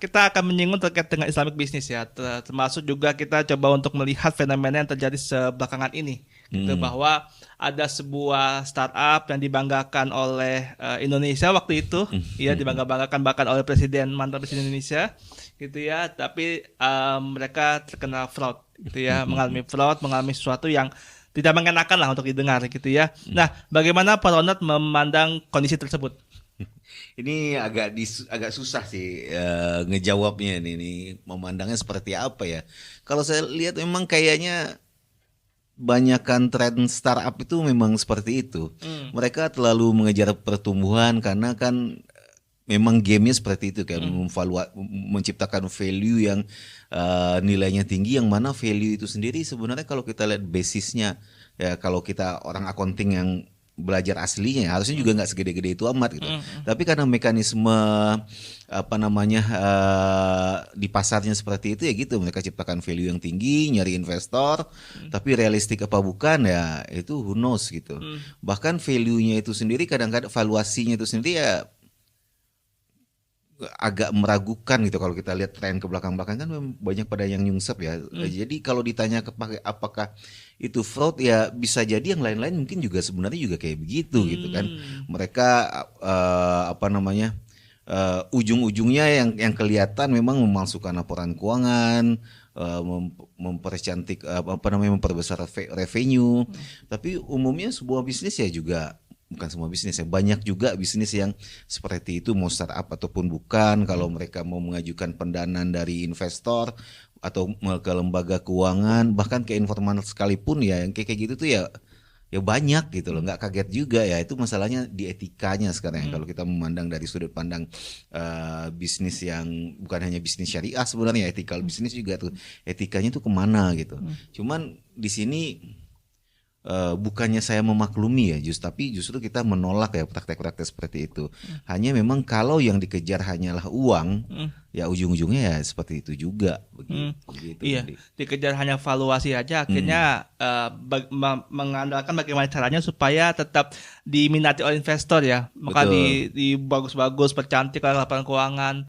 kita akan menyinggung terkait dengan Islamic business ya, termasuk juga kita coba untuk melihat fenomena yang terjadi sebelakangan ini, gitu Hmm. bahwa ada sebuah startup yang dibanggakan oleh Indonesia waktu itu, ya dibangga-banggakan bahkan oleh mantan presiden Indonesia, gitu ya, tapi mereka terkena fraud, gitu ya, mengalami sesuatu yang tidak mengenakan lah untuk didengar, gitu ya. Nah, bagaimana Pak Ronald memandang kondisi tersebut? Ini agak susah sih ngejawabnya ini memandangnya seperti apa ya. Kalau saya lihat memang kayaknya banyakkan tren startup itu memang seperti itu. Hmm, Mereka terlalu mengejar pertumbuhan karena kan memang gamenya seperti itu kan, hmm, menciptakan value yang nilainya tinggi, yang mana value itu sendiri sebenarnya kalau kita lihat basisnya, ya kalau kita orang accounting yang belajar aslinya harusnya hmm, juga nggak segede-gede itu amat gitu. hmm, hmm, Tapi karena mekanisme apa namanya di pasarnya seperti itu, ya gitu, mereka ciptakan value yang tinggi, nyari investor, tapi realistik apa bukan ya itu who knows gitu. hmm, Bahkan value-nya itu sendiri kadang-kadang valuasinya itu sendiri ya agak meragukan gitu kalau kita lihat tren ke belakang-belakang kan memang banyak pada yang nyungsep ya. hmm, Jadi kalau ditanya apakah itu fraud, ya bisa jadi yang lain-lain mungkin juga sebenarnya juga kayak begitu gitu kan. hmm, Mereka apa namanya ujung-ujungnya yang kelihatan memang memalsukan laporan keuangan, mempercantik apa namanya memperbesar revenue. Tapi umumnya sebuah bisnis ya juga bukan semua bisnis ya, banyak juga bisnis yang seperti itu, mau startup ataupun bukan. Kalau mereka mau mengajukan pendanaan dari investor atau ke lembaga keuangan, bahkan ke informal sekalipun ya, yang kayak gitu tuh ya ya banyak gitu loh. Nggak kaget juga ya, itu masalahnya di etikanya sekarang ya. hmm, Kalau kita memandang dari sudut pandang bisnis yang bukan hanya bisnis syariah, sebenarnya ethical bisnis juga tuh, etikanya tuh kemana gitu. hmm, Cuman di sini bukannya saya memaklumi ya, tapi justru kita menolak ya praktek-praktek seperti itu. Hanya memang kalau yang dikejar hanyalah uang, hmm, ya ujung-ujungnya ya seperti itu juga, hmm. begitu Iya, Andi. dikejar hanya valuasi aja, Hmm, akhirnya mengandalkan bagaimana caranya supaya tetap diminati oleh investor ya, maka betul. di bagus-bagus, percantik oleh laporan keuangan.